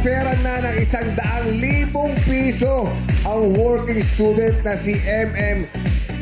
na-offeran na ng 100,000 piso ang working student na si MM.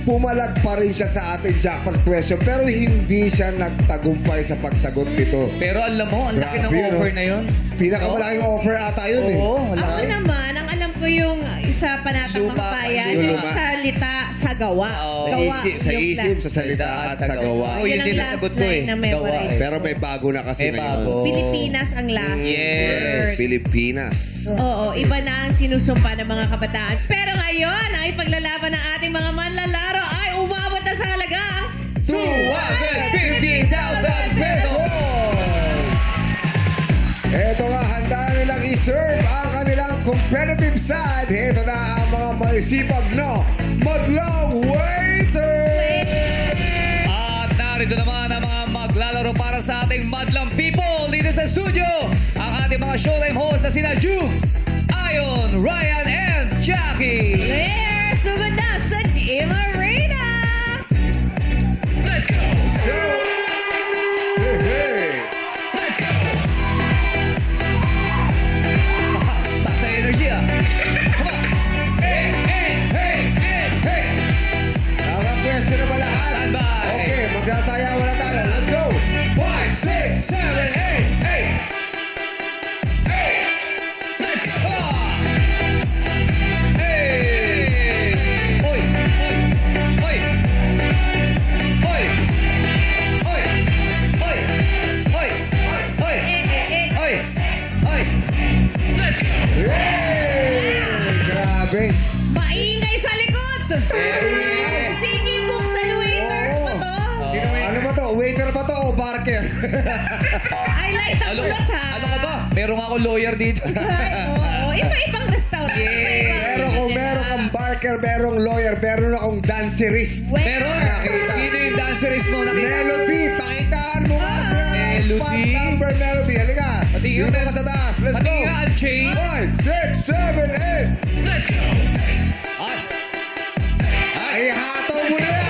Pumalag pa rin siya sa ating jackpot question pero hindi siya nagtagumpay sa pagsagot nito. Pero alam mo, ang laki ng Grabe, offer no? na yun. Pinakamalaking offer ata yun eh. Oo, Ako malaki. naman, ang alam ko yung isa panatang Luma. makabayan, Yung yung luma. salita sa gawa. Oo. Gawa. Sa yung isip, last. sa salita at sa gawa. Oh, Yun yun ang din last nasagot ko eh. line na memorize. Gawa eh. Pero may bago na kasi May ngayon. bago. Pilipinas ang last Yes. word. Pilipinas. Oo, iba na ang sinusumpa ng mga kabataan. Pero ngayon, ang ipaglalaban ng ating mga manlalaro ay umabot na sa halagang 250,000 pesos! Eto nga, handa na nilang i-serve ang kanilang competitive side. Eto na ang mga maisipag na madlang waiter! At narito naman ang mga maglalaro para sa ating madlang people dito sa studio. Ang ating mga showtime host na sina Jukes, Ayon, Ryan, and Jackie. There! Sugod na sa Game Arena! Let's go! Hey, hey. Let's go! Taas na energy ah. Come on! Hey, hey, hey, hey, hey! Nakapwesto na ba lahat? Stand by. Okay, magsasayawan na tayo. Let's go! 5, 6, 7, 8, 8! Hey! Let's go! Hey! Oy! Oy! Oy! Oy! Oy! Oy! Oy! Oy! Oy! Oy! Let's go! Yay! Grabe! Maingay sa likod! Yes. Sige, buksan waiters Oo. pa to. Ano ba to? Waiter ba to o barker? I like the Ano kulot ha. ka ba? Meron ako lawyer dito. Ay, oo. Iba-ibang restaurant. Yeah. Iba-ibang Pero kung region, meron ha? kang barker, merong lawyer, meron akong dancerist. Meron? Nakita. Sino yung dancerist mo? Nakita? Melody, pakitaan mo nga. Melody? Part number melody. Halika. Patingin Dito nga. ka sa taas. Let's go. Patingin nga ang chain. 5, 6, 7, 8. Let's go! Ay! Ay, hato mo na yan.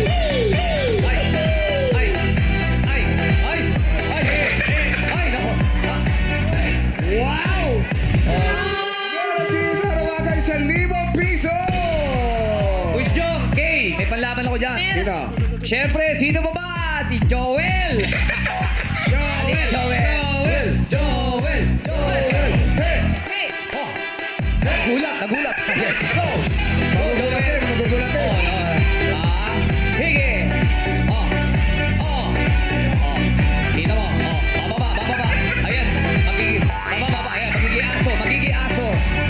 Ay! Ay! Ay! Ay! Ay! Ay! Nako! Ah. Wow! Melody, meron ka tayong 1,000 piso. Quiz Jong! Kay! May panlaban ako dyan. Sino? Siyempre, sino ba ba? Si Joel! Halika, Joel! Joel! Joel! Hey! Hey, Oh! Nagulat! Nagulat! Let's go! Go, Joel! Magugulatin. Hige! Oh! Oh! Oh! Kita mo! Oh! Bababa! Bababa! Ayan! Bababa! Ayan! Magiging aso! Magiging aso!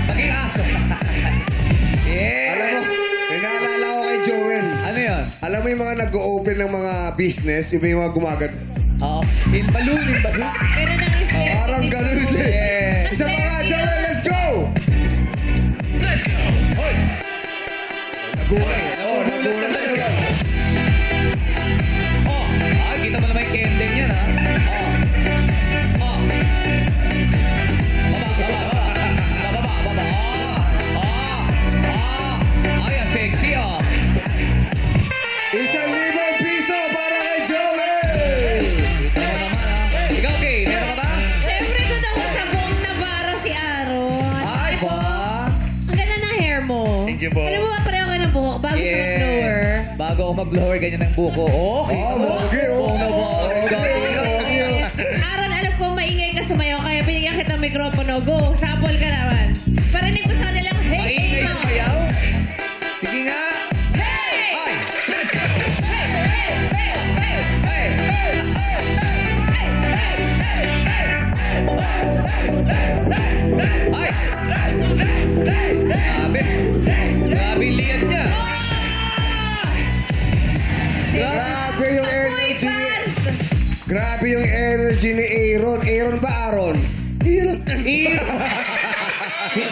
Magiging aso! Yeah! Alam mo, may naalala ko kay Joel. Ano yan? Alam mo yung mga nag-o-open ng mga business, yung mga gumagad. Oo. Yung balloon! Yung balloon! meron ng scared. Parang ganun siya. Yeah! Isa pa nga, Joel, let's go! Let's go! Hoy! Nagulat. Oh, Nagulat nagulat na na siya. Oh! Ah, kita mo naman yung candle yan, ha? Oh! Oh! Baba, baba, baba! Baba, baba! Oh! Oh! Oh! Ay, ang sexy, oh! 1,000 piso para kay Joel! Ito naman, ha? Ikaw, Kay, meron ka ba? Siyempre, gusto ko sa buong Navarro si Aaron. Ay, ba? Ang ganda ng hair mo. Thank you po. Alam mo ba, pareho ka ng buhok bago sa mag-blower. Bago ako mag-blower, ganyan ang buko. Okay. Oh, okay, oh. Oh, Okay. Aaron, alam ko maingay ka sumayaw, kaya binigyan kita ng mikropono. Go, sample ka naman. Parinig ko sa kanilang, hey, Maingay sa Aaron. sayaw? Sige nga. Hey! Ay! Let's go! Hey! Hey! Hey! Hey! Hey! Ay! Grabe! Grabe yung liyan niya! Grabe yung energy ni... Boy Grabe yung energy ni Aaron. Aaron ba, Aaron? Aaron.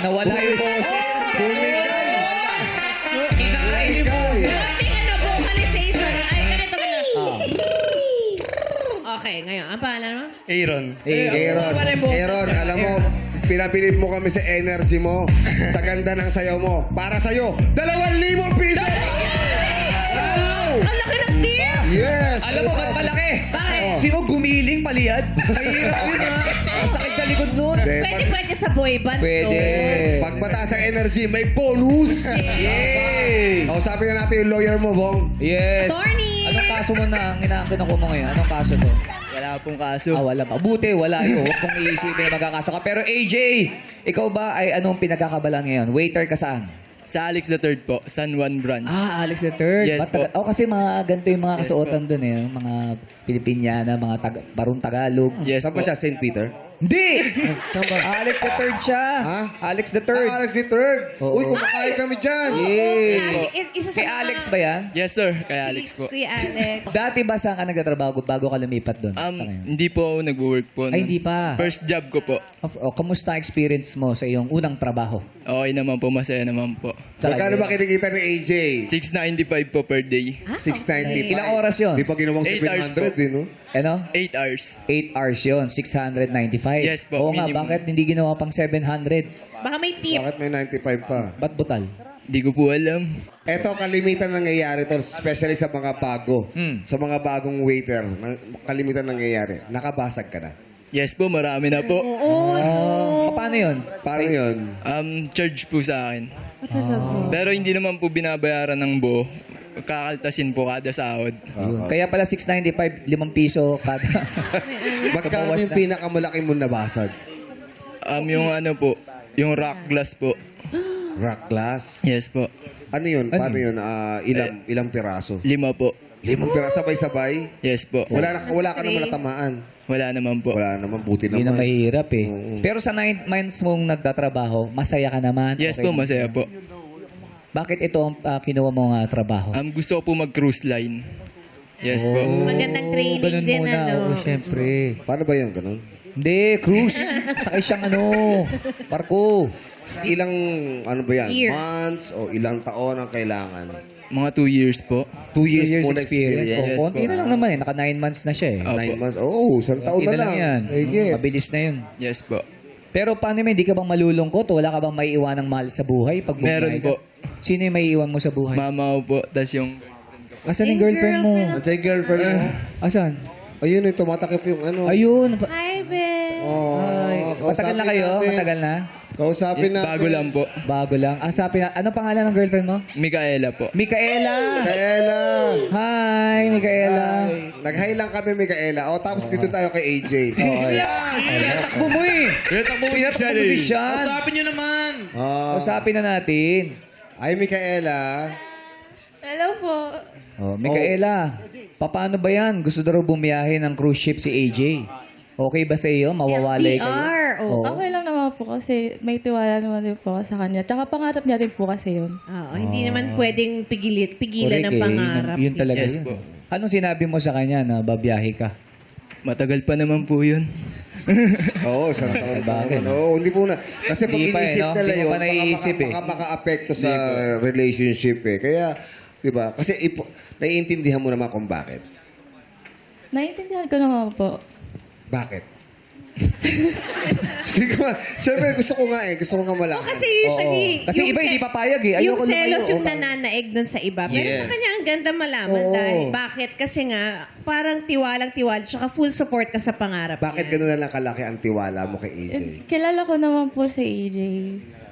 Nawala yung boss. Bumigay. Kinakain yung boss. Konting ano, vocalization. Ay, ganito ka lang. Okay, ngayon. Ang pangalan mo? Aaron. Aaron, alam mo, pinabilib mo kami sa energy mo, sa ganda ng sayaw mo. Para sa'yo, 2,000 piso! Ang laki ng tip! Yes! Alam mo, ba't malaki? Bakit? Sino gumiling, paliyad? Mahirap yun, ha? Ang sakit sa likod nun. Pwede sa boy band Pwede. to. Pag mataas ang energy, may bonus. Yay! Kausapin na natin yung lawyer mo, Bong. Yes. Attorney! Anong kaso mo na ang inaangkin ako mo ngayon? Anong kaso to? Wala pong kaso. Wala pa. Buti, wala ito. Huwag mong iisipin na magkakaso ka. Pero AJ, ikaw ba ay anong pinagkakabalan ngayon? Waiter ka saan? Sa Alex III po, San Juan Branch. Alex III. Yes po. Kasi mga ganito yung mga kasuotan doon eh. Mga Pilipiniana, mga barong Tagalog. Yes Saan po. pa siya? St. Peter? Hindi! Saan ba? Alex III siya. Ha? Alex III. Alex the Third. Oo. Uy, kumakain kami dyan. Yes. Isa sa Kay mga- Alex ba yan? Yes, sir. Kay Alex po. Kuya Alex. Dati ba saan ka nagtatrabaho bago ka lumipat doon? Hindi po ako nag-work po. Ay, hindi pa. First job ko po. Kamusta experience mo sa iyong unang trabaho? Okay naman po, masaya naman po. Magkano ba kinikita ni AJ? 695 po per day. 695. Ilang oras yun? Di pa ginawang 8 hours 700 din, no? Ano? 8 hours. 8 hours yun, 695. Yes po, Oo nga, minimum. bakit hindi ginawa pang 700? Baka may tip. Bakit may 95 pa? Ba't butal? Di ko po alam. Eto, kalimitan nangyayari to, especially sa mga bago. Sa mga bagong waiter, kalimitan nangyayari. Nakabasag ka na. Yes po, marami na po. Paano yun? Paano yun? Charge po sa akin. Pero hindi naman po binabayaran ng buo. Kakaltasin po kada sahod. Yun. Kaya pala 695, 5 piso kada. Magkano Bawas yung na. pinakamalaki mong nabasag? Yung ano po, yung rock glass po. Rock glass? Yes po. Ano yun? Paano yun? Ilang piraso? 5 po. 5 piraso sabay-sabay? Yes po. Wala ka naman natamaan. Wala naman po. Wala naman, buti Hindi na naman. mahirap eh. Oo. Pero sa 9 months mong nagtatrabaho, masaya ka naman? Yes Okay po, naman? masaya po. Bakit ito ang kinuha mong trabaho? Gusto ko po mag-cruise line. Yes po. Magandang training ganun din, muna. ano? Oo, syempre. Paano ba yun? Ganun? Hindi, cruise. Sakay siyang barko. Ilang, ano ba yan? Years. Months o ilang taon ang kailangan? Mga 2 years po. 2 years, muna experience. experience. Oh, konti na lang naman eh. Naka 9 months na siya eh. Opo. 9 months? Oo, isang taon Konti na lang. yan. Higit. Mabilis na yun. Yes po. Pero paano mo, hindi ka bang malulungkot? Wala ka bang maiiwan ng mahal sa buhay? Pag Meron bumiyahe ka? po. Sino yung maiiwan mo sa buhay? Mama ko po, tas yung... Asan yung girlfriend mo? At yung girlfriend mo? Asan? Ayun, yung tumatakip yung ano. Ayun. Hi, Ben. Oh, Ay, matagal na kayo? Matagal na? Kausapin natin. Bago lang po. Bago lang. Ano pangalan ng girlfriend mo? Mikaela po. Mikaela! Micaela. Hi, Mikaela. Ay, nag-hi lang kami, Micaela. O, tapos dito tayo kay AJ. Okay. Tinatakbo mo eh. Tinatakbo mo si Sean. Usapin nyo naman. Oh. Usapin na natin. Ay, Micaela. Hello po. Oh, Mikaela, paano ba yan? Gusto daw bumiyahe ng cruise ship si AJ. Okay ba sa iyo? Mawawalay kayo? PR. Oo. Okay lang naman po kasi may tiwala naman din po ako sa kanya. Tsaka pangarap niya rin po kasi yun. Hindi naman pwedeng pigilan Correct ng eh. pangarap. Yun talaga Yes yun. po. Anong sinabi mo sa kanya na babiyahe ka? Matagal pa naman po yun. Oo, isang taon pa Bagay, naman. Oo, hindi po na. Kasi pag Hindi pa eh, inisip no? nila Hindi mo yun, pa naiisip eh. baka maka-apekto sa relationship eh. Kaya, di ba? Kasi naiintindihan mo naman kung bakit. Naiintindihan ko naman po. Bakit? Sige nga. Siyempre, gusto ko nga malaman. Kasi usually, Kasi yung iba hindi papayag eh. Yung Ayoko lang selos kayo. yung nananaig dun sa iba. Pero Yes. sa kanya, ang ganda malaman. Oo. Dahil bakit? Kasi nga, parang tiwalang-tiwala. Tsaka full support ka sa pangarap Bakit niya. gano'n na lang kalaki ang tiwala mo kay AJ? Kilala ko naman po si AJ.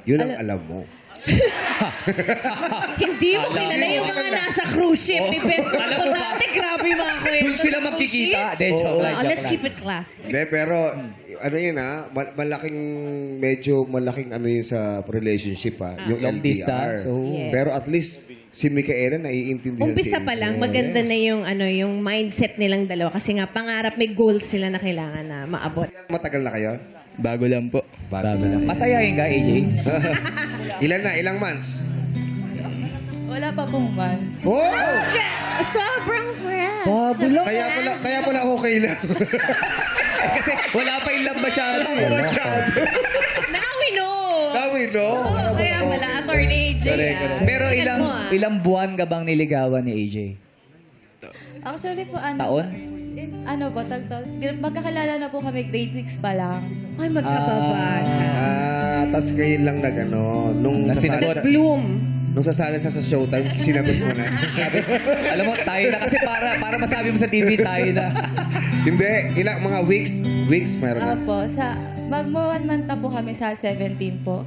Yun ang alam mo. Hindi mo kilala yung mga nasa cruise ship. Ni Best ko dati, grabe yung mga kwento. Doon sila sa cruise magkikita. ship. De, joke lang, joke Let's lang. keep it classy. Hindi, pero ano yun medyo malaking ano yun sa relationship yung Long LDR. distance, oh. Yes. Pero at least si Micaela naiintindihan Umpisa si pa lang, AJ. maganda na yung mindset nilang dalawa. Kasi nga, pangarap, may goals sila na kailangan na maabot. Matagal na kayo? Bago lang po. Bago Masayahin ka, AJ? Ilang months? Wala pa pong man. Oh! Yeah, sobrang fresh. Bago lang. Kaya pala okay lang. Kasi wala pa yung love masyado. Now we know. Now we know. Oo, kaya pala, Attorney AJ. Pero ilang buwan ka bang niligawan ni AJ? Actually po, Taon? Magkakilala na po kami grade 6 pa lang. Ay, magkababata. Tas ngayon lang nung Na sinagot. Nag-bloom. Nung sasali sa Showtime, sinagot mo na. Sabi, alam mo, tayo na kasi para masabi mo sa TV, tayo na. Hindi, ilang mga weeks meron na. Opo, magmo 1 month na po kami sa 17 po.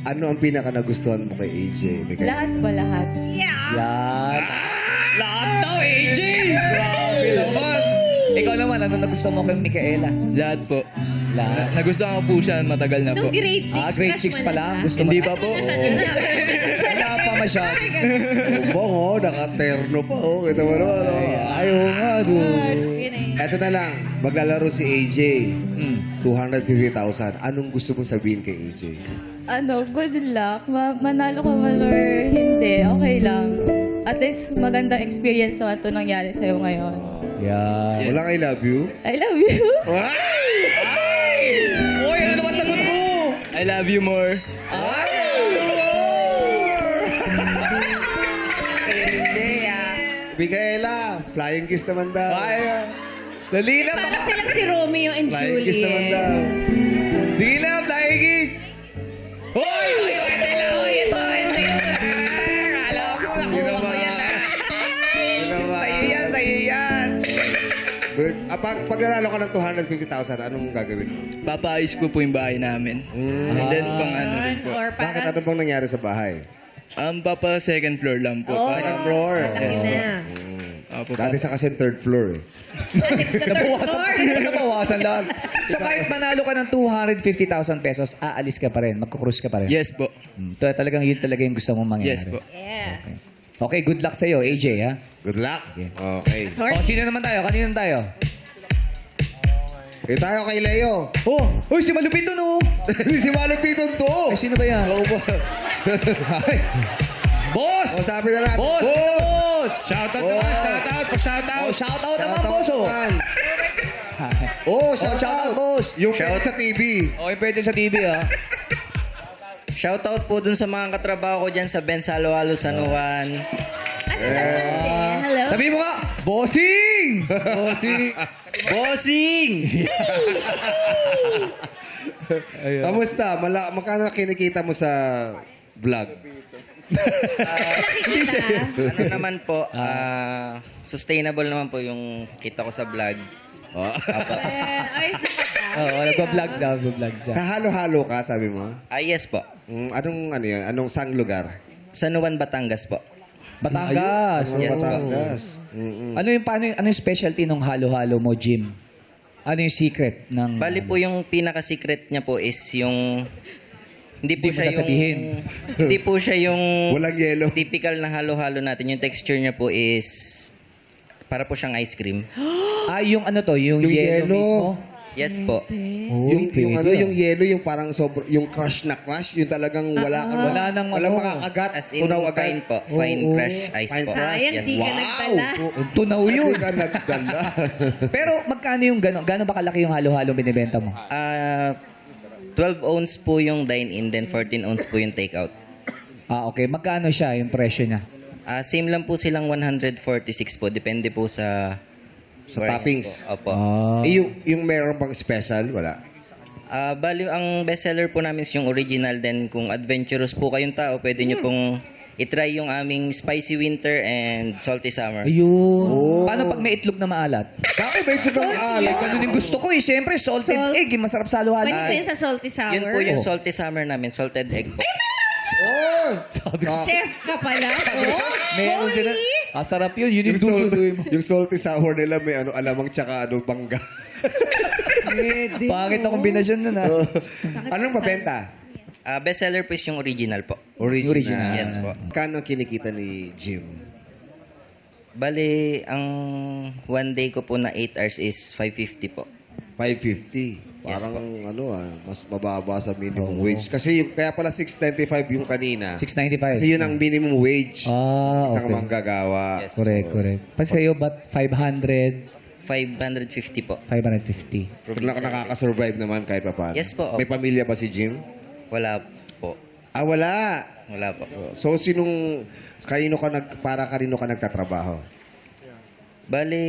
Ano ang pinaka nagustuhan mo kay AJ? Lahat po, lahat. Yan. Lahat daw, AJ! Grabe naman. Ikaw naman, ano nagustuhan mo kay Micaela? Lahat po. Lahat. Nagustuhan ko po siya, matagal na po. Nung grade 6, Grade 6 pa lang? Gusto Hindi mo? pa po. Wala pa masyado. Ubong, oh, nakaterno pa, oh. Kita mo naman, oh. Ayaw nga, Eto na lang, maglalaro si AJ. Mm. 250,000. Anong gusto mo sabihin kay AJ? Good luck. Manalo ka man or hindi, okay lang. At least magandang experience naman ito nangyari sa'yo ngayon. Yan. Walang I love you? I love you. Uy, ano naman sagot mo? I love you more. Micaela, flying kiss naman daw. Dali na, Para silang si Romeo and Flying kiss naman Juliet. daw. Sige na, flying kiss! Hoy! Ito. Alam mo, nakuha ko yan. Sa'yo yan. Good. Pag nanalo ka ng 250,000, anong gagawin mo? Papaayos ko po yung bahay namin. And then, pang ano rin po. Or Bakit para... ano bang nangyari sa bahay? Papa second floor lang po. Second floor. Malaki na. Opo, Dati sa kasi third floor eh. Alex, the third floor. Nabawasan lang. So kahit manalo ka ng 250,000 pesos, aalis ka pa rin, magkukrus ka pa rin. Yes po. Talagang yun talaga yung gusto mong mangyari. Yes po. Yes. Okay, good luck sa'yo, AJ, ha? Good luck. Okay. Sorry. O, sino naman tayo? Kanino tayo? Tayo kay Leo. Oh, uy, si Malupit doon, oh. Si Malupiton to. Ay, sino ba yan? Ay. Boss! Sabi na natin. Boss! Boss! Shoutout naman. Shoutout. Pa-shoutout. Oh, shoutout naman, boss, oh. Shoutout, shoutout, boss. Yung pwede sa TV. Okay, pwede sa TV, ha? Shoutout po dun sa mga katrabaho ko dyan sa Ben Halo-Halo San Juan. Hello. Sabi mo nga, bossing! Bossing! Bossing! Kamusta? Magkano kinikita mo sa vlog? Hindi siya. Ano naman po, sustainable naman po yung kita ko sa vlog. Ay, sikat ka. Oo, nagpa-vlog daw, nagpa-vlog siya. Sa halo-halo ka, sabi mo? Yes po. Anong ano yan? Anong sang lugar? San Juan, Batangas po. Batangas. Ayun, Yes, po. Batangas. Ano yung specialty ng halo-halo mo, Jim? Ano yung secret ng... Bali po yung pinaka-secret niya po is yung... Hindi Hindi mo po siya yung... sasabihin. Hindi po siya yung... Walang yelo. Typical na halo-halo natin. Yung texture niya po is... Para po siyang ice cream. Yung ano to, yung Yung yellow yellow. mismo? Yes po. Yung ano, yung yelo, yung parang yung crush na crush, yung talagang wala kang Wala nang walang ano. makakagat. As in, tunaw agad. fine po. Fine crush ice Fine po. crush. Sayang, Yes di po. ka nagdala. Tunaw Hindi yun. ka nagdala. Pero magkano yung gano'n ba kalaki yung halo-halo binibenta mo? 12 ounce po yung dine-in, then 14 ounce po yung take-out. Okay. Magkano siya yung presyo niya? Same lang po silang 146 po. Depende po sa... toppings. Po. Opo. Yung meron pang special, wala. Bali, ang bestseller po namin is yung original. Then kung adventurous po kayong tao, pwede nyo pong itry yung aming spicy winter and salty summer. Ayun. Paano pag may itlog na maalat? Bakit may gusto ng alat? Ganun yung gusto ko eh. Siyempre, salted egg. Masarap sa halo-halo. Pwede po yun sa salty sour. Yun po yung salty summer namin, salted egg po. Sabi ko. Chef ka pala. Meron Holy! sila. Sarap yun. Yun Yung, yung dududuy mo. yung salty sour nila may alamang tsaka bangga. Pangit na kombinasyon nun ha. Anong mabenta? Bestseller po is yung original po. Original. Yes po. Kano kinikita ni Jim? Bali, ang one day ko po na 8 hours is 550 po. 550. Yes, Parang mas mababa sa minimum wage. Kasi kaya pala 695 yung kanina. 695. Kasi yun ang minimum wage. Isang Okay. manggagawa. Yes. Correct. Pa sa'yo, ba't 500, 550 po. 550? Nakakasurvive naman kahit pa paano. Yes po. May pamilya ba si Jim? Wala po. Wala. Wala po. So, kanino ka nagtatrabaho? Bali,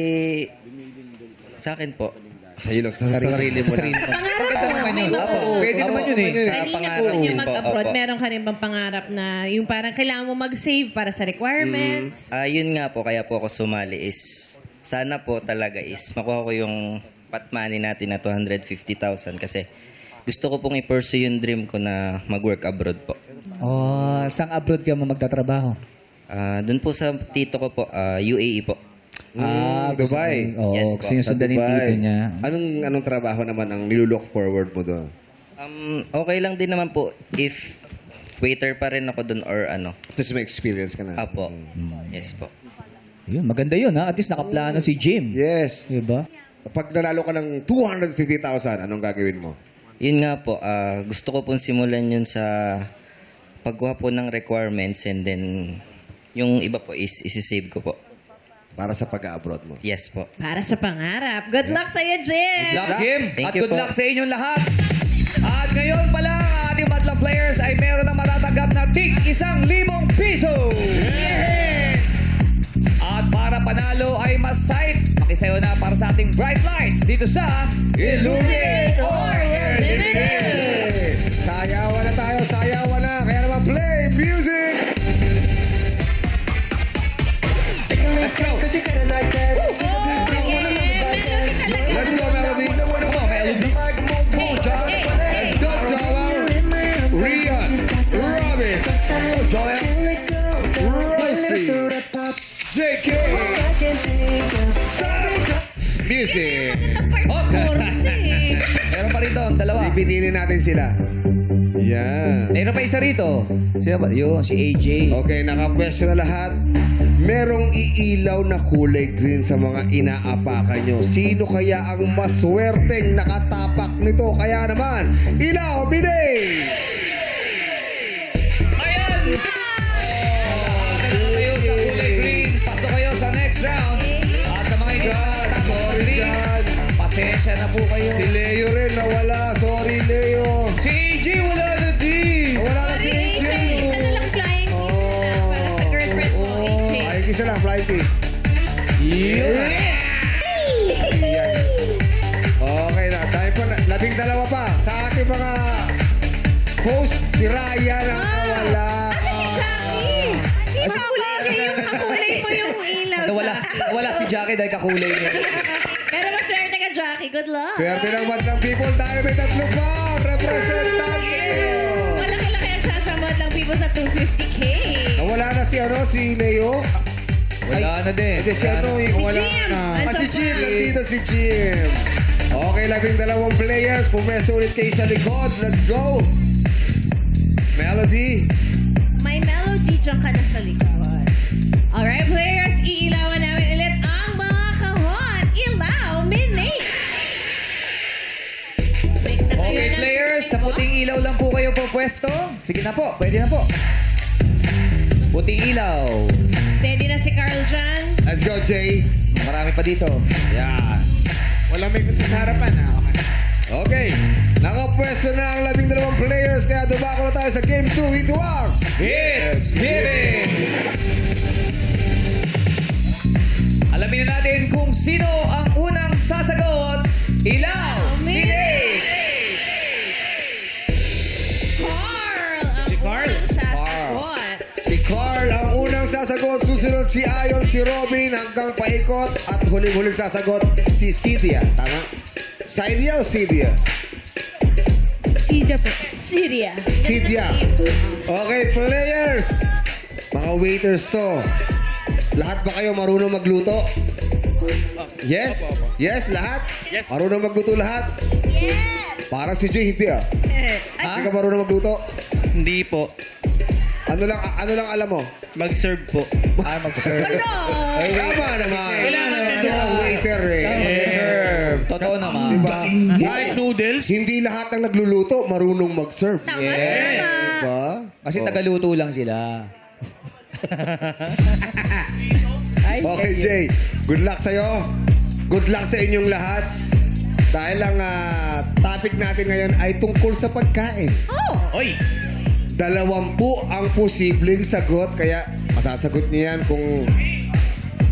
sa akin po, Sa iyo lang, sa sarili mo lang. Pangarap Maganda mo, naman may yun. mga Opo, pwede naman yun eh. kanina po niya mag-abroad, meron ka rin bang pangarap na yung parang kailangan mo mag-save para sa requirements? Yun nga po, kaya po ako sumali is, sana po talaga is makuha ko yung pot money natin na 250,000 kasi gusto ko pong i-pursue yung dream ko na mag-work abroad po. Oh, saan abroad ka mo magtatrabaho? Doon po sa tito ko po, UAE po. Dubai. Oo, Yes, gusto po. yung sundan yung tito niya. Anong trabaho naman ang nilulook forward mo doon? Okay lang din naman po if waiter pa rin ako doon or ano. Tapos may experience ka na. Apo. Yes po. Yun, maganda yun ha. At least nakaplano si Jim. Yes. Diba? Pag nanalo ka ng 250,000, anong gagawin mo? Yun nga po, gusto ko pong simulan yun sa pagkuha po ng requirements and then yung iba po is isi-save ko po. Para sa pag-abroad mo. Yes po. Para sa pangarap. Good luck sa'yo, Jim! Good luck, Jim. Thank At you good po. luck sa inyong lahat. At ngayon pala, ang ating Madlang players ay meron ng matatanggap na tig 1,000 piso. At para panalo ay mas-sight. Makisayo na para sa ating bright lights dito sa Illuminate or Eliminate. Sayawan na tayo, sayawan na. Kaya naman, play music! Let's go. Oh, yeah. Let's go, Melody. Come on, Melody. Come on, John. Go, Joel. Rian. Robin. Joel. Rosie. JK. Music. Performance Meron pa rito, dalawa. Ipitinin natin sila. Yan. Meron pa isa rito. Sino ba? Yun, si AJ. Okay, nakapwesto na lahat. Merong iilaw na kulay green sa mga inaapakan nyo. Sino kaya ang maswerteng nakatapak nito? Kaya naman, ilaw, biday! Ayan! Kayo sa kulay green. Pasok kayo sa next round. At sa mga hindi nakatapos sa Sorry green, dyan. pasensya na po kayo. Si Leo rin nawala. Sorry, Leo. Si AJ wala na din. Nawala na si Sorry, AJ. AJ. Isa na lang flying kiss na para sa girlfriend mo, AJ. Ay, kisa lang, flying kiss. Yun. Yan. Okay na. Tayo pa na. 12 pa. Sa ating mga host, si Ryan ang nawala. Asa si Jackie? Kakulay mo yung ilaw. Wala si Jackie dahil kakulay niya. Pero maswerte ka, Jackie. Good luck. Swerte ng Madlang People. Tayo may 3 pa. Representante. Malaki-laki ang chance sa Madlang People sa 250K. Nawala na si Leo. Wala na din. Hindi si ano, Si wala Jim. na. Si Andun Jim. pa. Nandito si Jim. Okay, 12 players. Pumesto ulit kayo sa likod. Let's go. Melody. May melody dyan ka na sa likod. Alright, players. Iilawan namin ulit ang mga kahon. Ilaw, minate. Okay, players, sa puting ilaw lang po kayo po pwesto. Sige na po, pwede na po. Puting ilaw. Steady na si Carl dyan. Let's go, Jay. Marami pa dito. Yan. Wala may gusto sa harapan, ha? Okay. Okay. Nakapwesto na ang 12 players. Kaya dumako na tayo sa Game 2. Ito ang It's giving! Alamin na natin kung sino ang unang sasagot. Ilaw! Minate! Carl ang Carl? unang sasagot. si Carl ang unang sasagot. Susunod si Ayon, si Robin hanggang paikot. At huling-huling sasagot si Cydia. Tama? Cydia o Cydia? Syria po. Syria. Cydia. Okay, players. Mga waiters to. Lahat ba kayo marunong magluto? Yes? Yes, lahat? Yes. Marunong magluto lahat? Yes! Parang si Jay, hindi ah. Ha? Hindi ka marunong magluto? Hindi po. Ano lang alam mo? Mag-serve po. Mag-serve. Tama naman. Kasi ang waiter eh. Mag-serve. Totoo naman. Diba? Kahit noodles? Hindi lahat ng nagluluto marunong mag-serve. Tama, Yes. tama. Diba? Kasi Oh. tagaluto lang sila. Okay, Jay. Good luck sa'yo. Good luck sa inyong lahat. Dahil ang topic natin ngayon ay tungkol sa pagkain. Oh! Oy! 20 ang posibleng sagot. Kaya masasagot niyo yan kung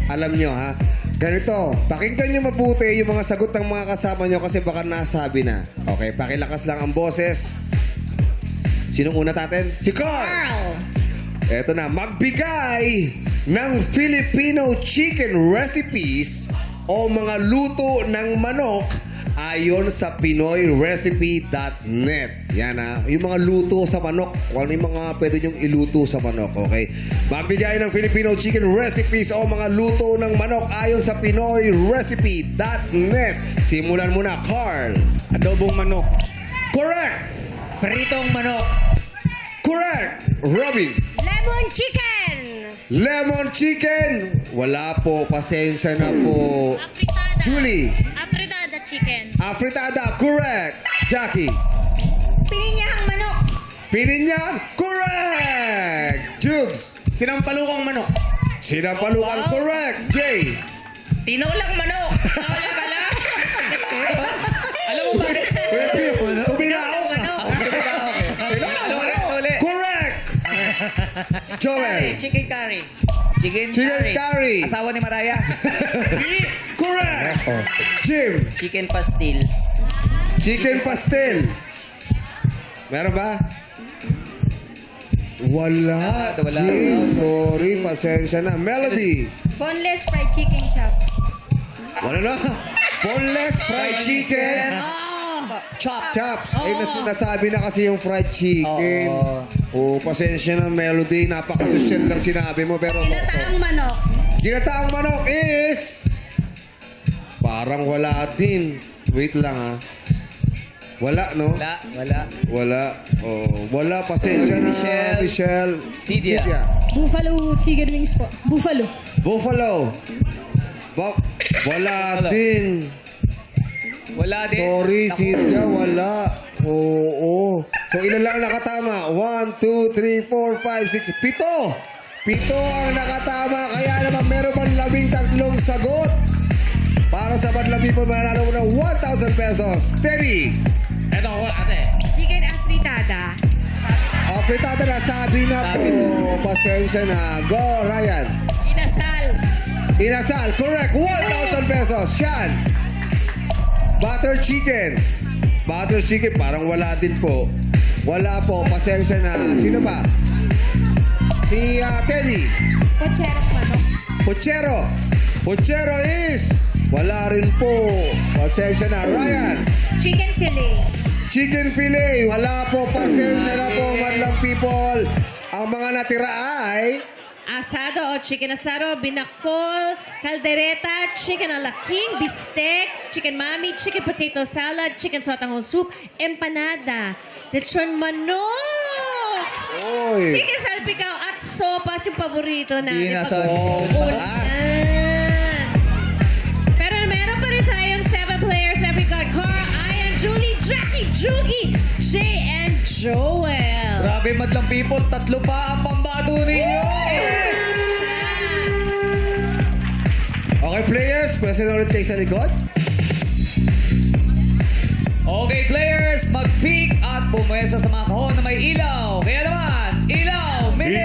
alam nyo ha. Ganito, pakinggan nyo mabuti yung mga sagot ng mga kasama nyo kasi baka nasabi na. Okay, pakilakas lang ang boses. Sinong una natin? Si Carl! Carl. Eto na, magbigay ng Filipino chicken recipes o mga luto ng manok ayon sa PinoyRecipe.net. Yan ha, yung mga luto sa manok. Kung ano yung mga pwede nyong iluto sa manok, okay? Magbigay ng Filipino chicken recipes o mga luto ng manok ayon sa PinoyRecipe.net. Simulan muna, Carl. Adobong manok. Correct! Pritong manok. Correct! Robin. Lemon chicken. Lemon chicken. Wala po. Pasensya na po. Afritada. Julie. Afritada chicken. Afritada. Correct. Jackie. Pininyahang manok. Pininyan. Correct. Jugs. Sinampalukang manok. Sinampalukan. Correct. Jay. Tinulang manok! Alam mo bakit? Kuminao ka. Correct. Joel. Chicken curry. Chicken curry. Asawa ni Maraya. Correct. Jim. Chicken pastil. Chicken pastel. Meron ba? Wala. Wala. Jim, sorry. Pasensya na. Melody. Boneless fried chicken chops. Wala na. Boneless fried chicken. Chop. Chops. Ay, nasabi na kasi yung fried chicken. Oh, pasensya na, Melody. Napakasosyal lang sinabi mo. Pero Ginataang manok. ginataang manok is... Parang wala din. Wait lang ha. Wala, no? Wala. Oh, wala. Pasensya na, Michelle. Cydia. Buffalo chicken wings po. Buffalo. Buffalo. Wala din. Wala din. Sorry, Cydia. Wala. Oo. So, ilan lang nakatama? 1, 2, 3, 4, 5, 6. 7. 7 ang nakatama. Kaya naman meron pang 13 sagot. Para sa Badlang People, mananalo mo ng 1,000 pesos. Teddy. Eto ako, ate. Chicken afritada. Apritada na, sabi na po. Pasensya na. Go, Ryan. Inasal. Inasal. Correct. 1,000 pesos. Sean. Butter chicken. Butter chicken. Parang wala din po. Wala po. Pasensya na. Sino ba? Si Teddy. Pochero manok. Pochero. Pochero is... Wala rin po. Pasensya na. Ryan. Chicken fillet. Chicken fillet. Wala po. Pasensya na po, Madlang People. Ang mga natira ay... Asado o chicken asado, binakol, caldereta, chicken ala king, bistec, chicken mami, chicken potato salad, chicken sotanghon soup, empanada, lechon manok, Oy. chicken salpicao at sopas yung paborito natin. Inasal. Pero meron pa rin tayong 7 players na we got Carl, Ian, Julie, Jackie, Jugi, Jay, and Joel. Grabe, Madlang People. 3 pa ang pambato ninyo. Okay, players. Pwede na ulit kayo sa likod. Okay, players. Mag-peek at pumwesto sa mga kahon na may ilaw. Kaya naman, ilaw, mini!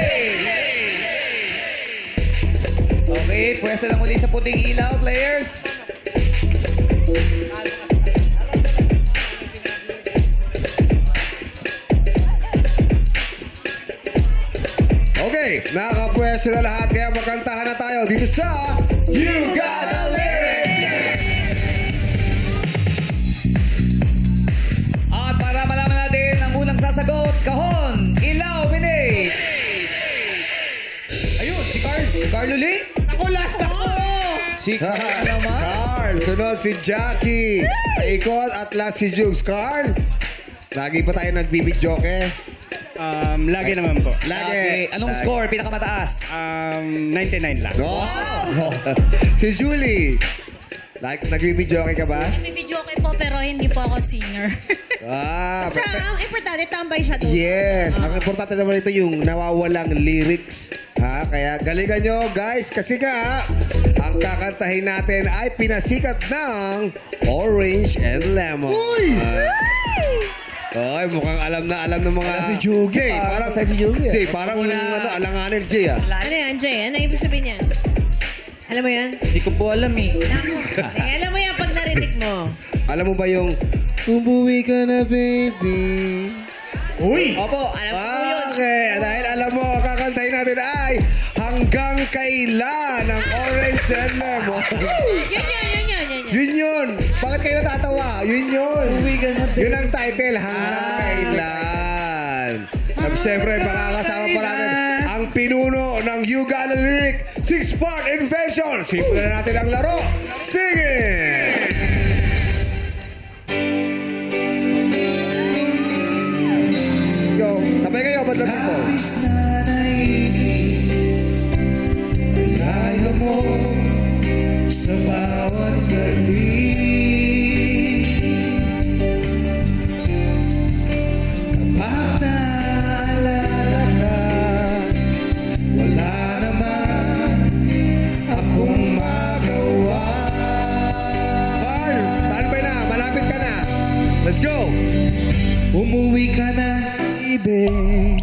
Okay, pwesto lang uli sa puting ilaw, players. Okay, nakakapwesto na lahat. Kaya magkantahan na tayo dito sa You Got the Lyrics! At para malaman natin ang unang sasagot, kahon, ilaw, mini! Ayun, si Carl. Carl uli? Ako last ako! Si Carl naman. Carl, sunod si Jackie. Ikot at last si Jugs. Carl, lagi pa tayo nagbibidyoke. Lagi naman po. Lagi. Okay, anong score? Pinakamataas? 99 lang. No? Si Julie. Nagbibidyoke ka ba? Nagbibidyo ko po pero hindi po ako singer. So, ang importante, tambay siya doon. Yes. Ang importante naman ito yung nawawalang lyrics. Ha? Kaya galingan nyo, guys. Kasi nga, ang kakantahin natin ay pinasikat ng Orange and Lemon. Uy! Ay, mukhang alam ng mga... Alam ni Jugi. Jay, parang... Masaya si Jugi. Jay, parang alanganin, Jay, ah. Ano yan, Jay? Ano ibig sabihin niyan? Alam mo yan? Hindi ko po alam eh. Alam mo yan pag narinig mo. Alam mo ba yung umuwi ka na, baby? Uy! Opo, alam ko yun. Okay, dahil alam mo, kakantahin natin ay Hanggang Kailan ng Orange and Memo. Yun. Yun yun. Bakit kayo natatawa? Yun yun. Yun ang title, Hanggang Kailan. At syempre, makakasama pa natin ang pinuno ng Yuga na Lyric 6-part invention. Simulan na natin ang laro. Sing it! Let's go. Sabay kayo, Madlang People. Ayaw mo sa bawat saglit. Kapag naalala ka, wala naman akong magawa. Carl, standby na. Malapit ka na. Let's go. Umuwi ka na, baby.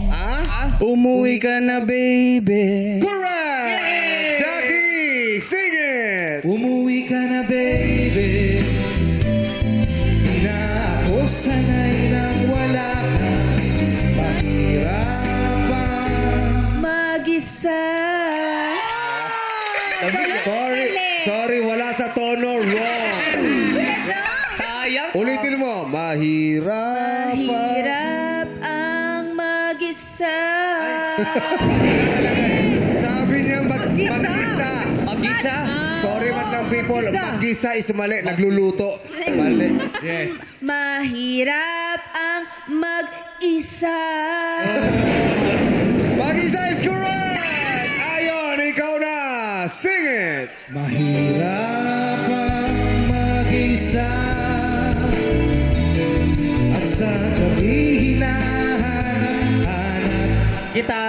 Ah? Umuwi ka na, baby. Correct! Jackie, sing it! Umuwi ka na, baby. Di na ako sanay nang wala ka. Mahirapan. Mag-isa. Sorry, wala sa tono. Wrong. Sayang. Ulitin mo. Mahirap. Mahirap ang mag-isa. Sabi niya mag-isa. Mag-isa. Sorry, Madlang People. Mag-isa is mali. Nagluluto. Mali. Mahirap ang mag-isa. Mag-isa is correct! Ayon, ikaw na. Sing it! Mahirap ang mag-isa. At sa gabi hinahanap-hanap Kita.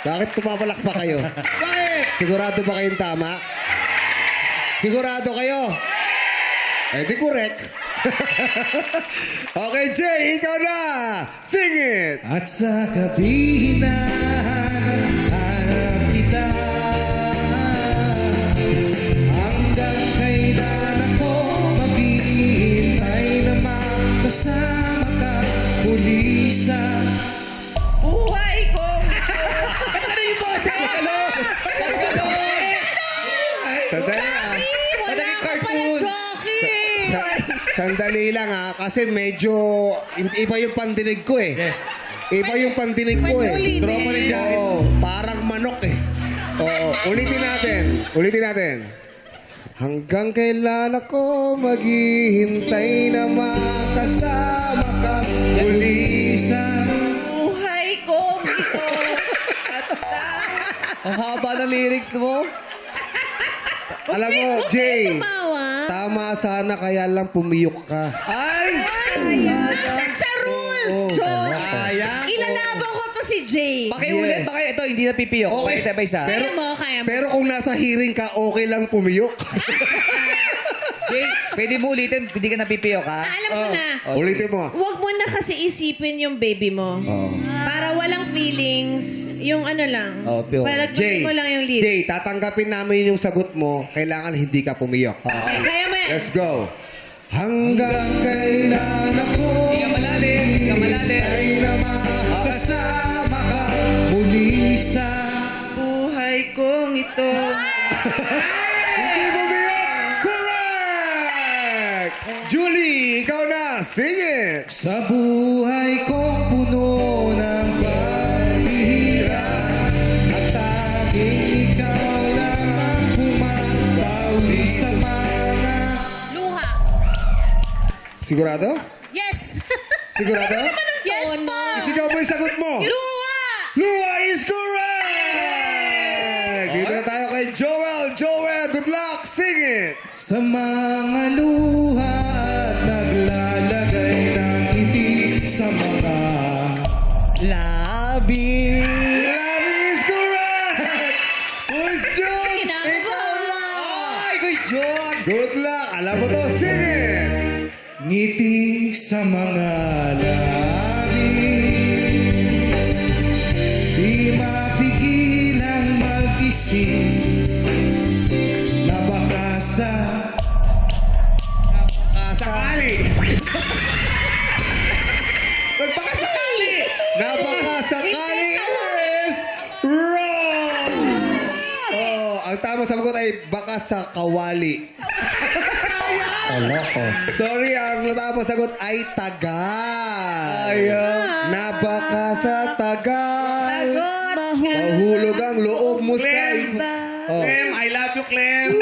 Bakit tumapalak pa kayo? Bakit? Sigurado ba kayong tama? Sigurado kayo? Eh, di correct. Okay, Jay, ikaw na. Sing it. At sa gabi hinahanap-hanap kita. Hanggang kailan ako maghihintay na makasama ka muli sa buhay ko. Sandali ah. Wala ka pala, Jockey. Sandali lang ah. Kasi medyo iba yung pandinig ko eh. Yes. Iba yung pandinig ko eh. Tropa ni Jackie. Oo, parang manok eh. Oo, ulitin natin. Hanggang kailan ako maghihintay na makasama ka muli sa Buhay ko ito. Ang haba ng lyrics mo. Alam mo, Jay, Tumawa. tama sana kaya lang pumiyok ka. Ay! Nasaan sa rules, Oo, Jock? sayang. Ilalaban ko to si Jay. Pakiulit, Yes. ito, hindi na pipiyok. Okay. Okay, tayo isa. Kaya mo. Pero kung nasa hearing ka, okay lang pumiyok. Jay, pwede mo ulitin, hindi ka napipiyok, ha? Alam ko na. Ulitin mo. Huwag mo na kasi isipin yung baby mo. Para walang feelings, yung ano lang. Oh, pure. Jay, Palagpasin mo lang yung lyrics. Jay, tatanggapin namin yung sagot mo. Kailangan hindi ka pumiyok. Okay, kaya mo yan. Let's go. Hanggang kailan ako Hindi ka malalim, hindi ka malalim. ay na makasama ka muli sa buhay kong ito. Hindi pumiyok! Correct! Julie, ikaw na. Sing it! Sa buhay kong puno ng paghihirap at tanging ikaw lang ang pumapawi sa mga Luha. Sigurado? Yes. Sigurado? Yes po. Sigaw mo yung sagot mo. Luha. Luha is correct! Dito na tayo kay Joel. Joel, good luck! Sing it! sa mga luha at naglalagay ng ngiti sa mga labi. Love is correct! Who's Jones? Kinakabahan. Ikaw lang! Ay, guys, jokes! Good luck! Alam mo to, sing it! Ngiti sa mga labi. Di mapigilan isip na baka Sakali. Magpakasakali! Napakasakali is wrong! Oh, ang tamang sagot ay baka sa kawali. Sorry, ang tamang sagot ay tagal. Nabaka sa tagal. Mahulog ang loob mo sa iba. Oh. Clem, I love you, Clem.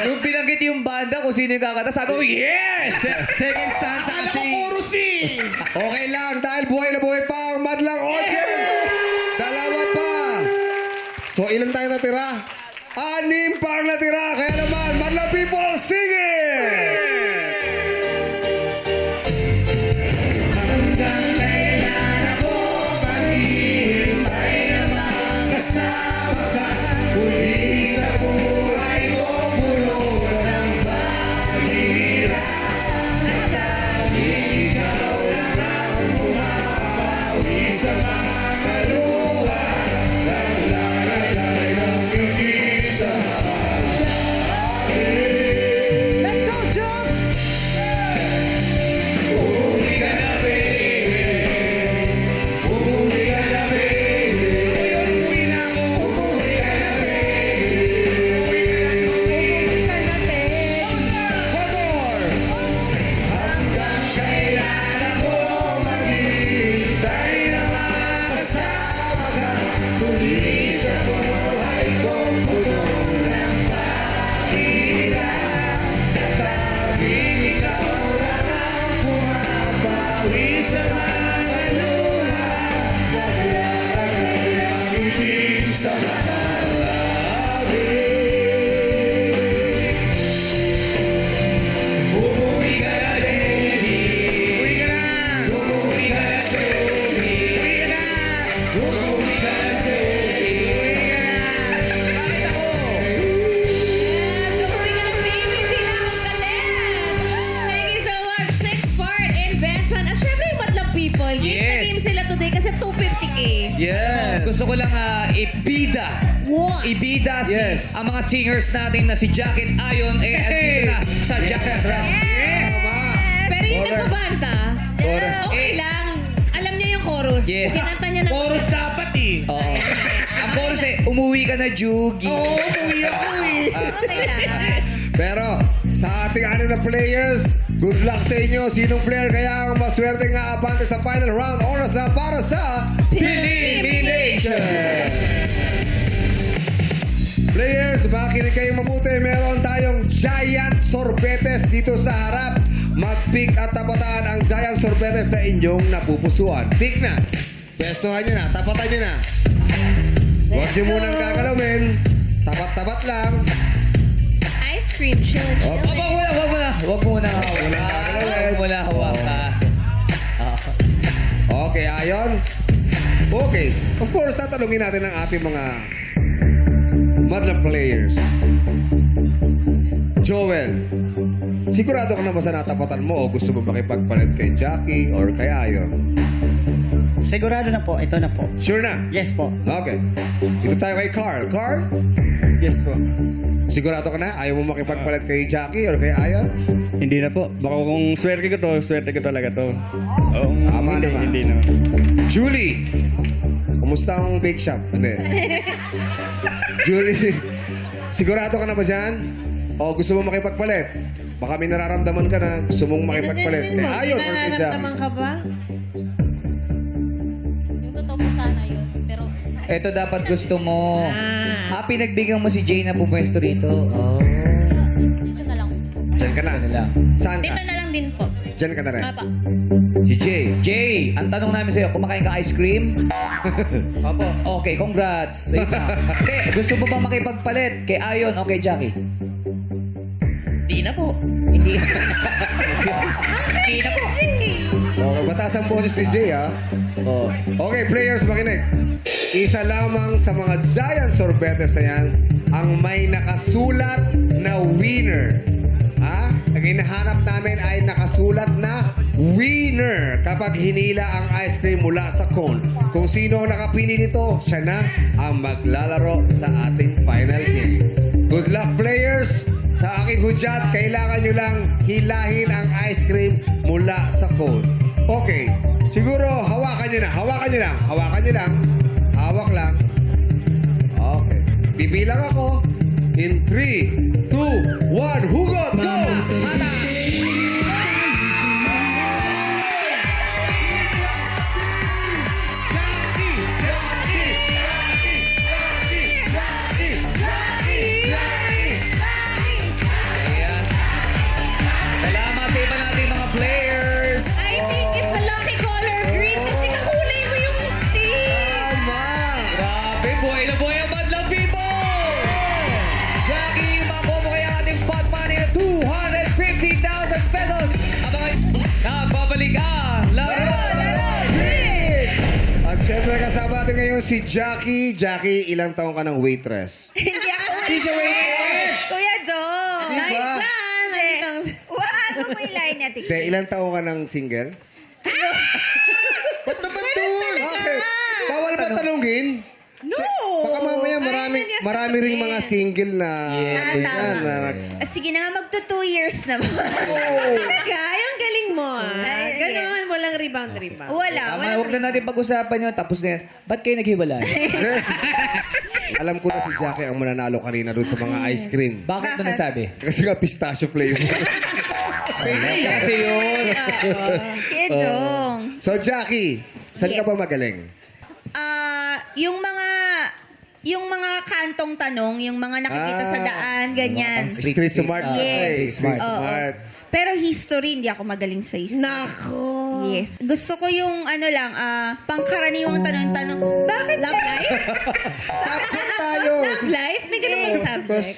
Nung binanggit yung banda kung sino yung kakanta, sabi ko, yes! Second stanza Alam kasi. ko, chorus eh. Okay lang, dahil buhay na buhay pa ang madlang audience. Dalawa pa. So, ilan tayo natira? 6 pa ang natira. Kaya naman, madlang people, sing it! hanggang kailan ako maghihintay na makasama ka. Uli sa buhay ko puno ng paghihirap. At tanging ikaw lang ang pumapawi sa mga luha. Naglalagay ng ngiti sa mga labi. Let's go, Jokes! Umuwi ka na, baby. Umuwi ka na, baby. Umuwi na ako. Umuwi ka na, baby. Umuwi ka na, baby. Sabor! Hanggang kailan ako maghihintay na makasama ka. Tuloy sa buhay kong puno ng paghihirap. At tanging ikaw lang ang pumapawi sa mga luha. Naglalagay ng ngiti sa mga labi. Umuwi ka na, baby. Umuwi ka na. Umuwi ka na, baby. Umuwi ka na. Umuwi ka na, baby. Umuwi ka na. Bakit ako? Yes, umuwi ka na, baby. Sila ang galing. Thank you so much. Next part, invention. At syempre yung madlang people. Game na Yes. game sila today kasi 250K. Yes! Gusto ko lang ibida. What? Ibida Yes. ang mga singers natin na si Jacket Ayon andito na sa Jacket Round. Tama! Pero yung Correct. nagbabanta, Correct. okay lang. Alam niya yung chorus. Yes. Kinanta niya na. Chorus dapat eh. Oo. Ang chorus umuwi ka na, Jugi. Oo, umuwi ako eh. Okay lang. Pero sa ating 6 na players, good luck sa inyo. Sinong player kaya ang maswerte nga abante sa final round? Oras na para sa Elimination! Players, makinig kayong mabuti. Meron tayong giant sorbetes dito sa harap. Mag-pick at tapatan ang giant sorbetes na inyong napupusuan. Pick na. Pestuhan nyo na. Tapatan nyo na. Huwag nyo munang gagalawin. Tapat-tapat lang. Ice cream, chill, chill. Wag mo na, wag mo na. Wag mo na hawak. Wag mo na hawak. Okay, Ayon. Okay. Of course, tatanungin natin ang ating mga madlang players. Joel, sigurado ka na ba sa natapatan mo o gusto mo makipagpalit kay Jackie or kay Ayon? Sigurado na po, ito na po. Sure na? Yes po. Okay. Ito tayo kay Carl. Carl, Yes po. sigurado ka na? Ayaw mo makipagpalit kay Jackie or kay Ayon? Hindi na po. Baka kung swerte ko talaga to. Oo, Tama naman. hindi na. Julie, kumusta ang bake shop? Hindi. Julie, sigurado ka na ba dyan? O gusto mo makipagpalit? Baka may nararamdaman ka na gusto mong makipagpalit. Kay Ayon or kay Jackie? ka ba? Yung totoo po sana yun. Pero, Ito dapat gusto mo. Pinagbigyan mo si Jay na pumwesto rito. Oh. dito na lang. Diyan ka na. Ano lang. Saan ka? Dito na lang din po. Diyan ka na rin. Papa. Si Jay. Jay, ang tanong namin sa'yo, kumakain ka ice cream? Opo. Okay, congrats. Ayun lang. Hindi, gusto mo ba makipagpalit kay Ayon o kay Jackie? Di na po. Hindi. Hindi na po. Okay, mataas ang boses ni Jay, ha? Oh. Okay, players, makinig. Isa lamang sa mga giant sorbetes na yan ang may nakasulat na winner. Ha? Ang hinahanap namin ay nakasulat na winner kapag hinila ang ice cream mula sa cone. Kung sino ang nakapili nito, siya na ang maglalaro sa ating final game. Good luck, players! Sa aking hudyat, kailangan nyo lang hilahin ang ice cream mula sa cone. Okay. Siguro, hawakan nyo na. Hawakan nyo lang. Hawakan nyo lang. Hawak lang. Okay. Bibilang ako. In 3, 2, 1, hugot! Go! Ana! Ayan. Salamat sa iba nating mga players. I think it's a lucky color green kasi kakulay mo yung stick. Tama! Grabe, buhay na buhay ang Madlang People! Jackie, makuha kaya ating pot money na 250,000 pesos. Abangan, nagbabalik ang Laro! At syempre kasama natin ngayon si Jackie. Jackie, ilang taong ka ng waitress? Hindi ako. Hindi siya waitress! Kuya Joe. Di ba? Wag mo yung line niya, Hindi, ilang taong ka ng single? Ba't naman doon? Okay. Bawal ba tanungin? No! Baka mamaya marami ring mga single na... Tama. Sige na nga, magto 2 years na ba? Talaga? Yung galing mo. Ay, Ganun, walang rebound. Wala. Tama, huwag na natin pag-usapan yun. Tapos na yan. Ba't kayo naghiwalay? Alam ko na si Jackie ang mananalo kanina doon sa mga ice cream. Bakit mo nasabi? Kasi nga pistachio flavor. Kasi yun. Kuya Jong. So Jackie, saan ka ba magaling? Yung mga kantong tanong, yung mga nakikita sa daan, ganyan. Street smart. Yes. Street Oo. smart. Pero history, hindi ako magaling sa history. Nako. Yes. Gusto ko yung pangkaraniwang tanong-tanong. Bakit Love life? Subject tayo. Love life? May ganun bang subject?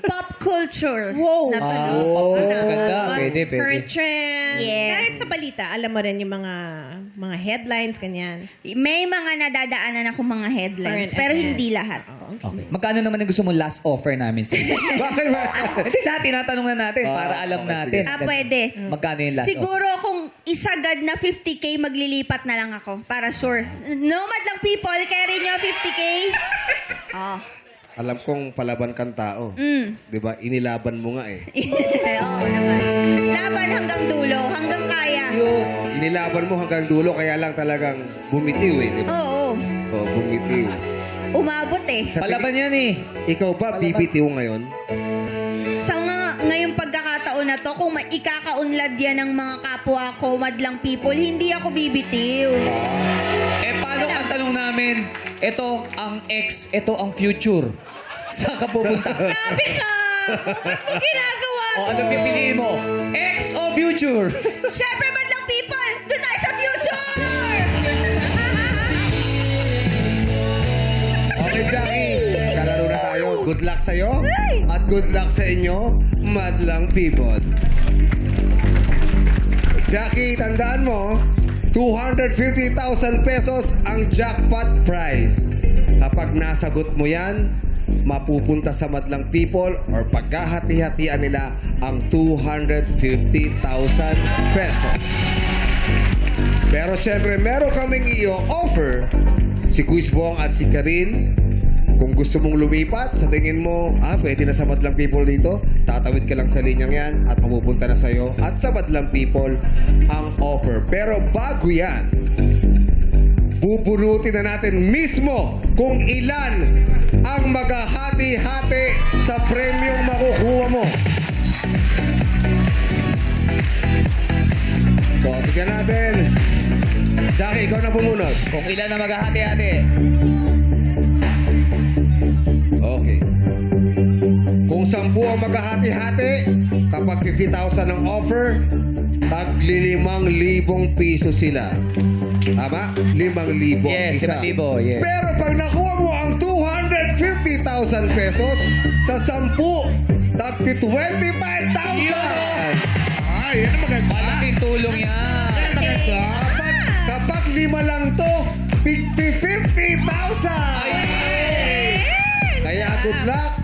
pop culture? Wow. Na tanong. Ganda. Pwede. Current trends. Yes. Kahit sa balita, alam mo rin yung mga headlines, ganyan. May mga nadadaanan ako mga headlines, Current pero event. hindi lahat. Okay. Magkano naman ang gusto mo last offer namin sa iyo? Bakit ba? Hindi, lahat tinatanong na natin para alam okay, natin. Pwede. Magkano yung last offer? Siguro kung isagad na 50K, maglilipat na lang ako. Para sure. Nomad lang people, carry nyo 50K. Oh. Alam kong palaban kang tao. Di ba? Inilaban mo nga eh. Oo naman. Laban hanggang dulo, hanggang kaya. Inilaban mo hanggang dulo, kaya lang talagang bumitiw eh. Di ba? Oo. Oh, bumitiw. Umabot eh. Sa Palaban yan eh. Ikaw ba bibitiw ngayon? Sa ngayong pagkakataon na to, kung ikakaunlad yan ng mga kapwa ko, madlang people, hindi ako bibitiw. Eh, paano ang tanong namin? Ito ang ex, ito ang future. Saan ka pupunta? Sabi ka! Bakit mo ginagawa O, ano pipiliin mo? Ex o future? Siyempre, madlang people, doon tayo sa future! Okay, Jackie. Kalaro na tayo. Good luck sa'yo. At good luck sa inyo, madlang people. Jackie, tandaan mo, 250,000 pesos ang jackpot prize. Kapag nasagot mo yan, mapupunta sa madlang people or paghahati-hatian nila ang 250,000 pesos. Pero syempre, meron kaming i-offer si Quiz Bong at si Karil. Kung gusto mong lumipat, sa tingin mo, pwede na sa madlang people dito, tatawid ka lang sa linyang yan at mapupunta na sa'yo at sa madlang people ang offer. Pero bago yan, bubunutin na natin mismo kung ilan ang maghahati-hati sa premyong makukuha mo. So, tignan natin. Jackie, ikaw na bumunod. Kung ilan na maghahati-hati. Okay. Kung 10 ang maghahati-hati, kapag 50,000 ang offer, tagli 5,000 piso sila. Tama? 5,000 Yes, isa. 5,000, yes. Pero pag nakuha mo ang 250,000 pesos, sa 10, tagti 25,000. Ay, yan ang maganda. Malaking tulong yan. Kapag 5 lang to, 50,000. Kaya good luck.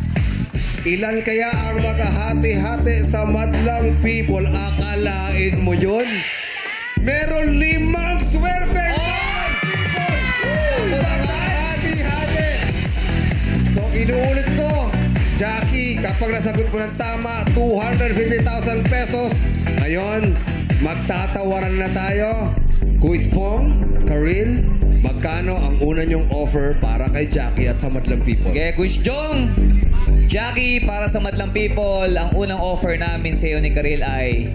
Ilan kaya ang maghahati-hati sa madlang people? Akalain mo yun? meron 5 swerte naman, people! Hati-hati! So, inuulit ko, Jackie, kapag nasagot mo ng tama, 250,000 pesos. Ngayon, magtatawaran na tayo. Kuis Pong, Karil, magkano ang una niyong offer para kay Jackie at sa Madlang People? Okay, Kuya Jong. Jackie, para sa Madlang People, ang unang offer namin sa iyo ni Karil ay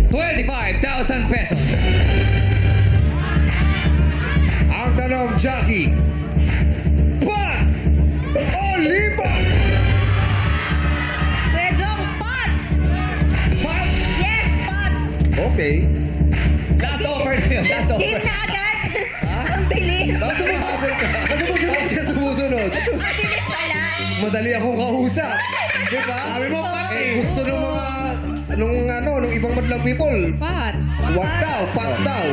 25,000 pesos. Ang tanong, Jackie, pat o lipat? Kuya Jong, pot! Pat! Yes, pot! Okay. Last offer na yun. Last offer. Game na agad! Ang bilis! Bakit ka sumusunod? Ang bilis pala! Madali akong kausap. Di ba? Sabi mo, gusto ng mga, nung ibang Madlang People. Pat. Wag daw, pat daw.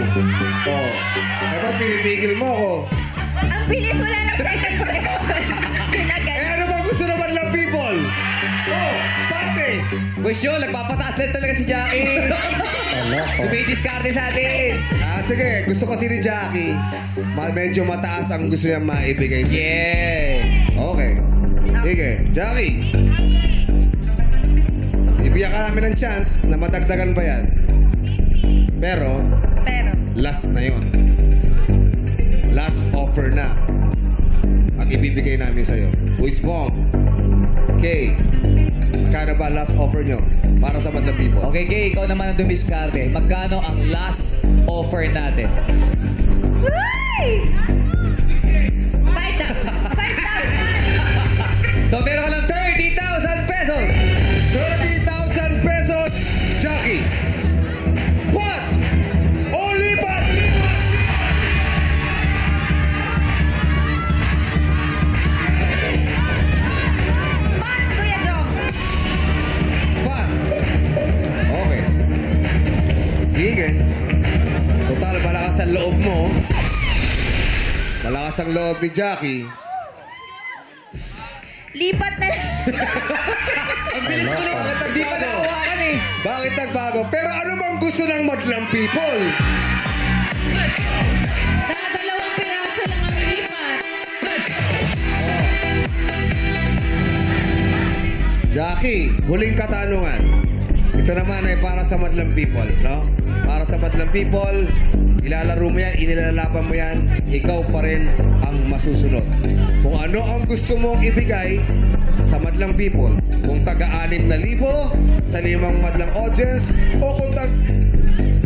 Oh. Eh, ba't pinipigil mo ako? Ang bilis, wala na second question. Yun agad. Eh, ano ba gusto ng Madlang People? Oh, pate! Kuya Jong, nagpapataas lang talaga si Jackie. Dumidiskarte sa atin. Sige. Gusto kasi ni Jackie, medyo mataas ang gusto niya maibigay sa'yo. Yes. Okay. Sige, Jackie. Ibigyan ka namin ng chance na madagdagan pa yan. Pero, last na yon. Last offer na ang ibibigay namin sa'yo. Kuis Pong, Kay, magkano ba last offer nyo para sa Madlang People? Okay, Kay, ikaw naman ang dumiskarte. Magkano ang last offer natin? Uy! 5,000! 5,000! So, meron ka lang 30,000 pesos. 30,000 pesos, Jackie. Pat! O lipat! Pot, Kuya Jong! Pat! Okay. Sige. Total, malakas ang loob mo. Malakas ang loob ni Jackie. Lipat na Ang bilis mo lang. Hindi ka nahawakan eh. Bakit nagbago? Pero ano bang gusto ng Madlang People? Dalawang piraso lang ang lipat. Jackie, huling katanungan. Ito naman ay para sa Madlang People, no? Para sa Madlang People, ilalaro mo yan, inilalaban mo yan, ikaw pa rin ang masusunod. Kung ano ang gusto mong ibigay sa Madlang People, kung taga-6,000 sa 5 Madlang audience, o kung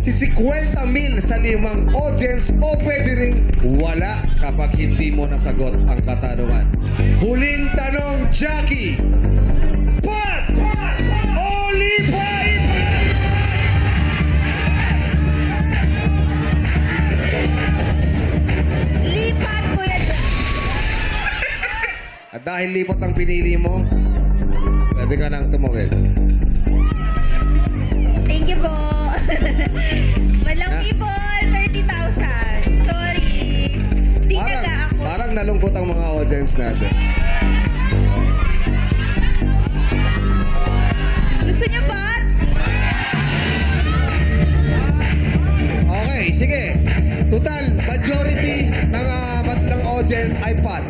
si 50,000 sa 5 audience, o pwede rin wala kapag hindi mo nasagot ang katanungan. Huling tanong, Jackie. Pat! O lipat! lipat, Kuya Jong! At dahil lipat ang pinili mo, pwede ka nang tumawid. Thank you po. Madlang People, 30,000. Sorry. Di ka na ako. Parang nalungkot ang mga audience natin. Gusto niyo pot? Okay, sige. Total, majority ng Madlang audience ay Pat.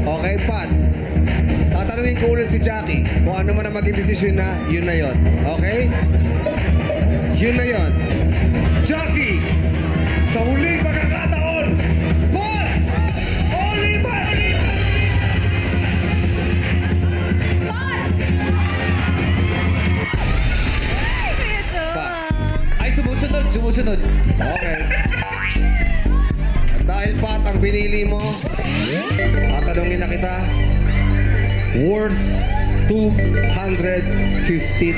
Okay, Pat. Tatanungin ko ulit si Jackie kung ano man ang maging desisyon na, yun na yun. Okay? Yun na yun. Jackie, sa huling pagkakataon, Pat! O lipat! Pot! Ay, Kuya Jong! Ay, sumusunod. Okay. At dahil Pat ang pinili mo, tatanungin na kita, worth 250,000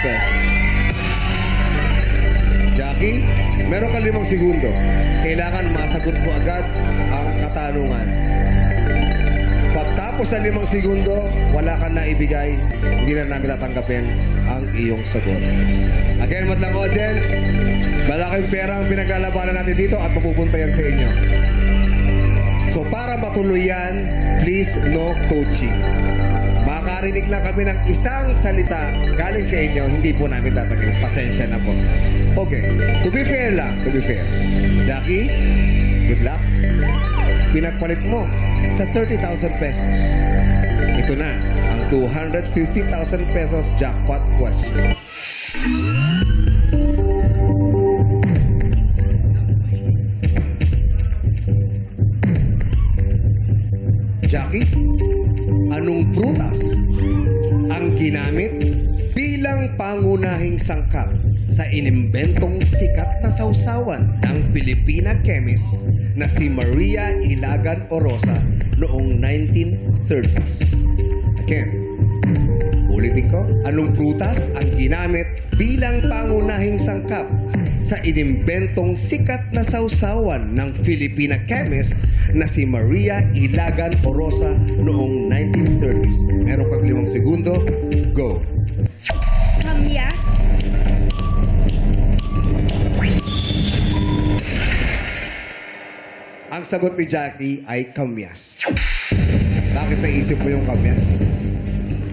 pesos. Jackie, meron ka 5 segundo. Kailangan masagot mo agad ang katanungan. Pagtapos sa 5 segundo, wala ka na ibigay, hindi na namin tatanggapin ang iyong sagot. Again, Madlang audience, malaking pera ang pinaglalabanan natin dito at mapupunta yan sa inyo. So para matuloy yan, please no coaching. makarinig lang kami ng isang salita galing sa inyo, hindi po namin tatagin. Pasensya na po. Okay. To be fair lang. To be fair. Jackie, good luck. Pinagpalit mo sa 30,000 pesos. Ito na ang 250,000 pesos jackpot question. Jackie, anong prutas ang ginamit bilang pangunahing sangkap sa inimbentong sikat na sausawan ng Filipina chemist na si Maria Ilagan Orosa noong 1930s? Again, ulitin ko, anong prutas ang ginamit bilang pangunahing sangkap sa inimbentong sikat na sausawan ng Filipina chemist na si Maria Ilagan Orosa noong 1930s? Meron kang 5 segundo. Go. Kamyas. Ang sagot ni Jackie ay kamyas. Bakit naisip mo yung kamyas?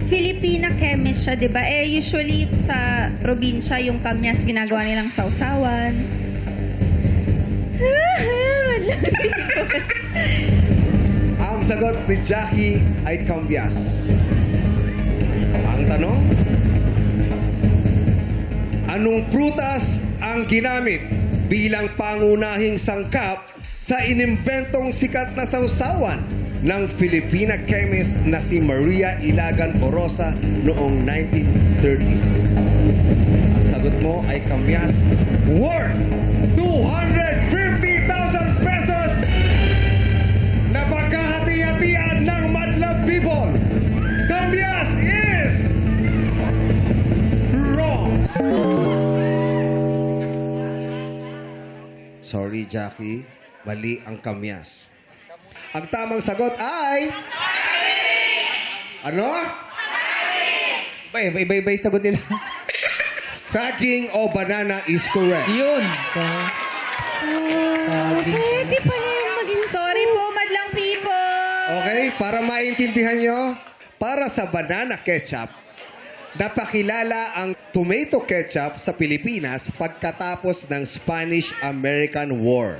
Filipina chemist siya, di ba? Usually sa probinsya, yung kamyas ginagawa nilang sausawan. Ang sagot ni Jackie ay kamyas. Ang tanong, anong prutas ang ginamit bilang pangunahing sangkap sa inimbentong sikat na sausawan ng Filipina chemist na si Maria Ilagan Orosa noong 1930s? Ang sagot mo ay kamyas, worth 250,000 pesos na pagkahati-hatian ng Madlang People. Kamyas is wrong. Sorry, Jackie. Mali ang kamyas. Ang tamang sagot ay... Ano? Iba-iba yung sagot nila. Saging o banana is correct. Yun. Pwede pala yung maging... Sorry po, Madlang People! Okay, para maintindihan nyo, para sa banana ketchup, napakilala ang tomato ketchup sa Pilipinas pagkatapos ng Spanish-American War.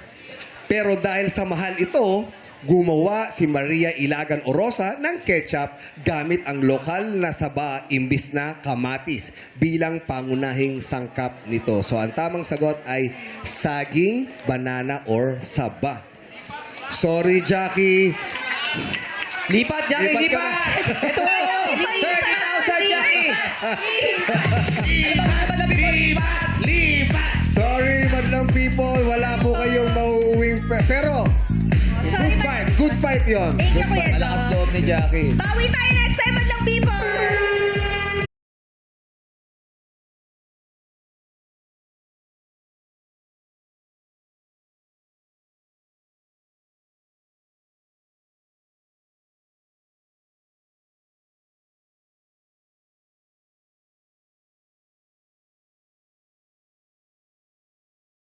Pero dahil sa mahal ito, gumawa si Maria Ilagan Orosa ng ketchup gamit ang lokal na saba imbis na kamatis bilang pangunahing sangkap nito. So ang tamang sagot ay saging, banana, or saba. Sorry, Jackie. Lipat, Jackie, Lipat ka lipat! na. Ito! 30,000, Jackie! Lipat! Lipat! Sorry, Madlang People. Wala po kayong mauuwing... Pero, Sorry, good fight. Good fight yon. Thank you, Kuya Malakas Joe. loob ni Jackie. Bawi tayo next time, Madlang